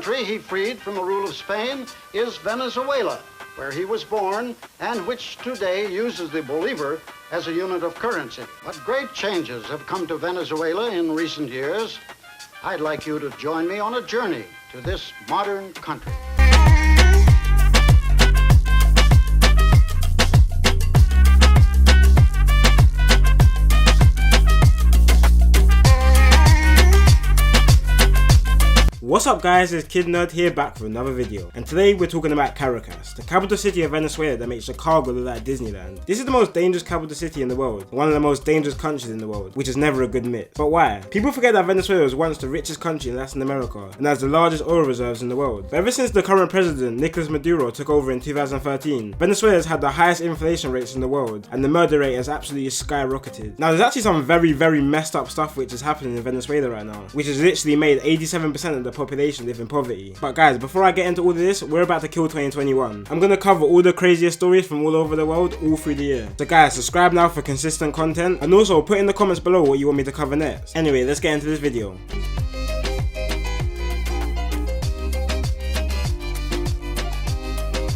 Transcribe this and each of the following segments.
country he freed from the rule of Spain is Venezuela, where he was born and which today uses the bolivar as a unit of currency. But great changes have come to Venezuela in recent years. I'd like you to join me on a journey to this modern country. What's up guys, it's Kid Nerd here back for another video, and today we're talking about Caracas, the capital city of Venezuela that makes Chicago look like Disneyland. This is the most dangerous capital city in the world, and one of the most dangerous countries in the world, which is never a good myth. But why? People forget that Venezuela was once the richest country in Latin America, and has the largest oil reserves in the world. But ever since the current president, Nicolas Maduro, took over in 2013, Venezuela has had the highest inflation rates in the world, and the murder rate has absolutely skyrocketed. Now there's actually some very messed up stuff which is happening in Venezuela right now, which has literally made 87% of the population live in poverty. But guys, before I get into all of this, we're about to kill 2021. I'm gonna cover all the craziest stories from all over the world all through the year. So guys, subscribe now for consistent content, and also put in the comments below what you want me to cover next. Anyway, let's get into this video.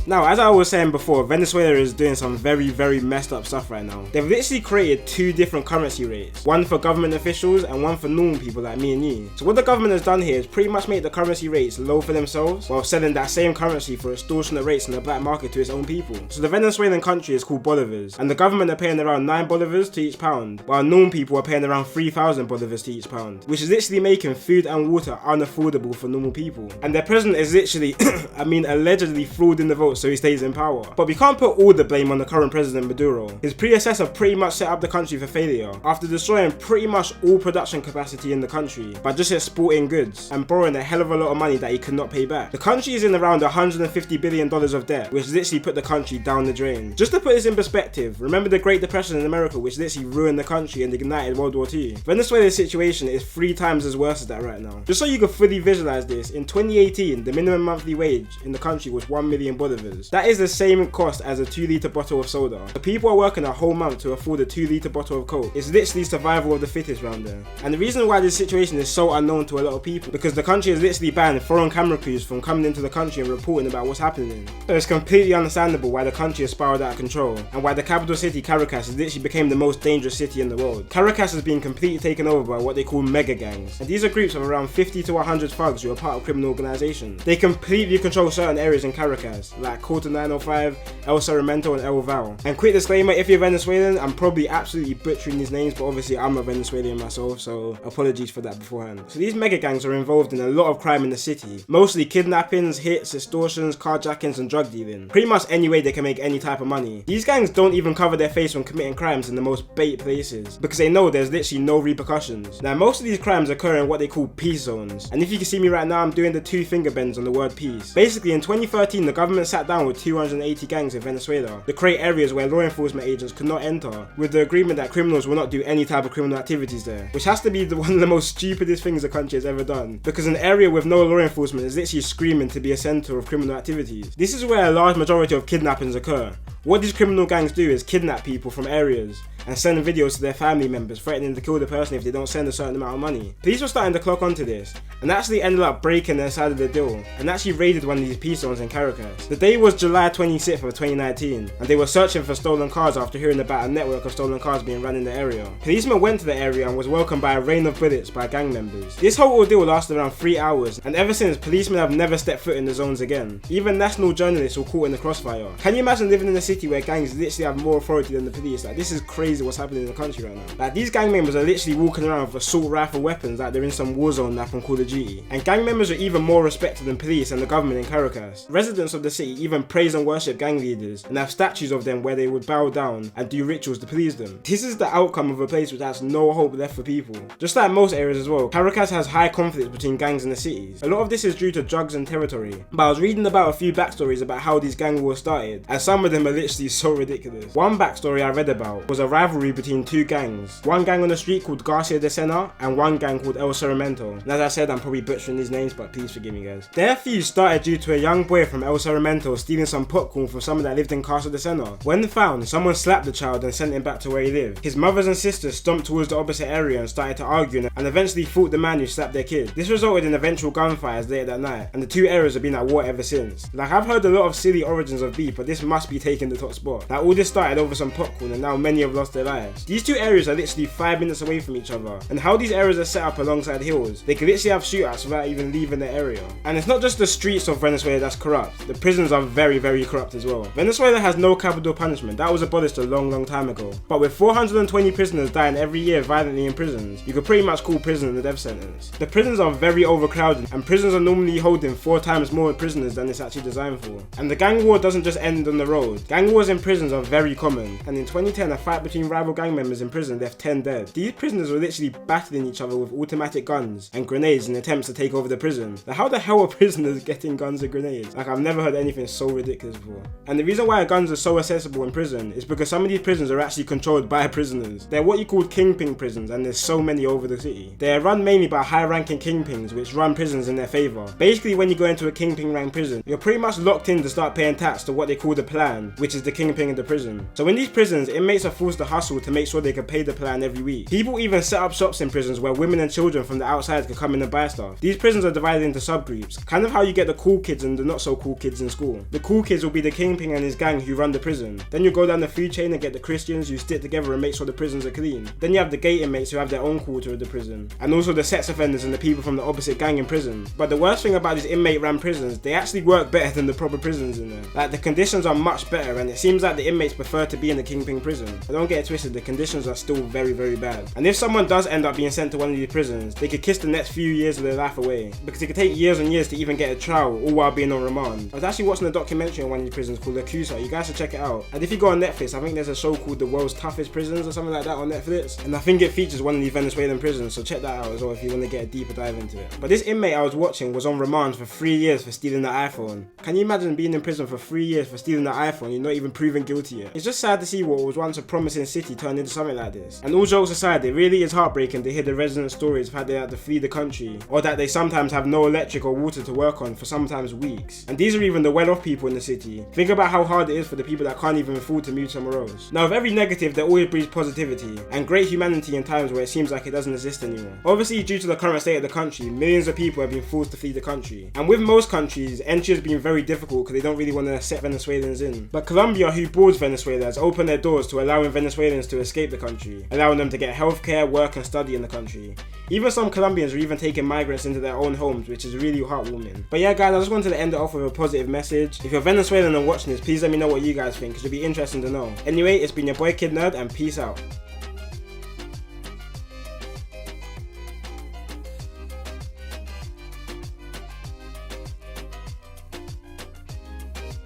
Now, as I was saying before, Venezuela is doing some very messed up stuff right now. They've literally created two different currency rates, one for government officials and one for normal people like me and you. So what the government has done here is pretty much make the currency rates low for themselves while selling that same currency for extortionate rates in the black market to its own people. So the Venezuelan country is called bolivars, and the government are paying around 9 bolivars to each pound, while normal people are paying around 3,000 bolivars to each pound, which is literally making food and water unaffordable for normal people. And their president is literally, allegedly fraud in the vote so he stays in power. But we can't put all the blame on the current president Maduro. His predecessor pretty much set up the country for failure after destroying pretty much all production capacity in the country by just exporting goods and borrowing a hell of a lot of money that he could not pay back. The country is in around $150 billion of debt, which literally put the country down the drain. Just to put this in perspective, remember the Great Depression in America, which literally ruined the country and ignited World War II? Venezuela's situation is 3 times as worse as that right now. Just so you can fully visualize this, in 2018 the minimum monthly wage in the country was 1 million bolivars. That is the same cost as a 2-litre bottle of soda. The people are working a whole month to afford a 2-litre bottle of Coke. It's literally survival of the fittest round there. And the reason why this situation is so unknown to a lot of people, because the country has literally banned foreign camera crews from coming into the country and reporting about what's happening. So it's completely understandable why the country has spiraled out of control, and why the capital city Caracas has literally became the most dangerous city in the world. Caracas has been completely taken over by what they call mega gangs, and these are groups of around 50 to 100 thugs who are part of criminal organizations. They completely control certain areas in Caracas, like Corte 905, El Cerramento and El Val. And quick disclaimer, if you're Venezuelan, I'm probably absolutely butchering these names, but obviously I'm a Venezuelan myself, so apologies for that beforehand. So these mega gangs are involved in a lot of crime in the city, mostly kidnappings, hits, extortions, carjackings and drug dealing. Pretty much any way they can make any type of money. These gangs don't even cover their face when committing crimes in the most bait places, because they know there's literally no repercussions. Now most of these crimes occur in what they call peace zones, and if you can see me right now, I'm doing the 2 finger bends on the word peace. Basically in 2013 the government sat down with 280 gangs in Venezuela to create areas where law enforcement agents could not enter, with the agreement that criminals will not do any type of criminal activities there, which has to be one of the most stupidest things the country has ever done, because an area with no law enforcement is literally screaming to be a center of criminal activities. This is where a large majority of kidnappings occur. What these criminal gangs do is kidnap people from areas and send videos to their family members threatening to kill the person if they don't send a certain amount of money. Police were starting to clock onto this and actually ended up breaking their side of the deal and actually raided one of these peace zones in Caracas. The day was July 26th of 2019 and they were searching for stolen cars after hearing about a network of stolen cars being run in the area. Policemen went to the area and was welcomed by a rain of bullets by gang members. This whole ordeal lasted around 3 hours, and ever since policemen have never stepped foot in the zones again. Even national journalists were caught in the crossfire. Can you imagine living in a city where gangs literally have more authority than the police? Like, this is crazy what's happening in the country right now. Like, these gang members are literally walking around with assault rifle weapons like they're in some war zone map on Call of Duty. And gang members are even more respected than police and the government in Caracas. Residents of the city even praise and worship gang leaders and have statues of them where they would bow down and do rituals to please them. This is the outcome of a place which has no hope left for people. Just like most areas as well, Caracas has high conflict between gangs in the cities. A lot of this is due to drugs and territory. But I was reading about a few backstories about how these gang wars started, and some of them are literally so ridiculous. One backstory I read about was a rival rivalry between two gangs. One gang on the street called Garcia de Sena and one gang called El Cerramento. And as I said, I'm probably butchering these names, but please forgive me guys. Their feud started due to a young boy from El Cerramento stealing some popcorn from someone that lived in Casa de Sena. When found, someone slapped the child and sent him back to where he lived. His mothers and sisters stomped towards the opposite area and started to argue and eventually fought the man who slapped their kid. This resulted in eventual gunfires later that night, and the two areas have been at war ever since. Like, I've heard a lot of silly origins of beef, but this must be taking the top spot. Like, all this started over some popcorn and now many have lost their lives. These two areas are literally 5 minutes away from each other, and how these areas are set up alongside hills, they can literally have shootouts without even leaving the area. And it's not just the streets of Venezuela that's corrupt, the prisons are very, very corrupt as well. Venezuela has no capital punishment, that was abolished a long time ago. But with 420 prisoners dying every year violently in prisons, you could pretty much call prison the death sentence. The prisons are very overcrowded, and prisons are normally holding 4 times more prisoners than it's actually designed for. And the gang war doesn't just end on the road. Gang wars in prisons are very common, and in 2010 a fight between rival gang members in prison left 10 dead. These prisoners were literally battling each other with automatic guns and grenades in attempts to take over the prison. Like, how the hell are prisoners getting guns and grenades? Like, I've never heard anything so ridiculous before. And the reason why guns are so accessible in prison is because some of these prisons are actually controlled by prisoners. They're what you call kingpin prisons, and there's so many over the city. They are run mainly by high-ranking kingpins which run prisons in their favour. Basically, when you go into a kingpin rank prison, you're pretty much locked in to start paying tax to what they call the plan, which is the kingpin of the prison. So in these prisons, inmates are forced to hustle to make sure they can pay the plan every week. People even set up shops in prisons where women and children from the outside can come in and buy stuff. These prisons are divided into subgroups, kind of how you get the cool kids and the not so cool kids in school. The cool kids will be the kingpin and his gang who run the prison. Then you go down the food chain and get the Christians who stick together and make sure the prisons are clean. Then you have the gate inmates who have their own quarter of the prison, and also the sex offenders and the people from the opposite gang in prison. But the worst thing about these inmate-run prisons, they actually work better than the proper prisons in there. Like, the conditions are much better, and it seems like the inmates prefer to be in the kingpin prison. But don't get it twisted, the conditions are still very, very bad. And if someone does end up being sent to one of these prisons, they could kiss the next few years of their life away, because it could take years and years to even get a trial, all while being on remand. I was actually watching a documentary on one of these prisons called Yakuza. You guys should check it out. And if you go on Netflix, I think there's a show called The World's Toughest Prisons or something like that on Netflix, and I think it features one of these Venezuelan prisons, so check that out as well if you want to get a deeper dive into it. But this inmate I was watching was on remand for 3 years for stealing the iPhone. Can you imagine being in prison for 3 years for stealing the iPhone? You're not even proven guilty yet. It's just sad to see what was once a promising city turn into something like this. And all jokes aside, it really is heartbreaking to hear the resident stories of how they had to flee the country, or that they sometimes have no electric or water to work on for sometimes weeks. And these are even the well-off people in the city. Think about how hard it is for the people that can't even afford to move somewhere else. Now, with every negative, there always breeds positivity and great humanity in times where it seems like it doesn't exist anymore. Obviously, due to the current state of the country, millions of people have been forced to flee the country. And with most countries, entry has been very difficult because they don't really want to accept Venezuelans in. But Colombia, who boards Venezuela, has opened their doors to allowing Venezuelans to escape the country, allowing them to get healthcare, work and study in the country. Even some Colombians are even taking migrants into their own homes, which is really heartwarming. But yeah guys, I just wanted to end it off with a positive message. If you're Venezuelan and watching this, please let me know what you guys think, because it'd be interesting to know. Anyway, it's been your boy Kid Nerd, and peace out.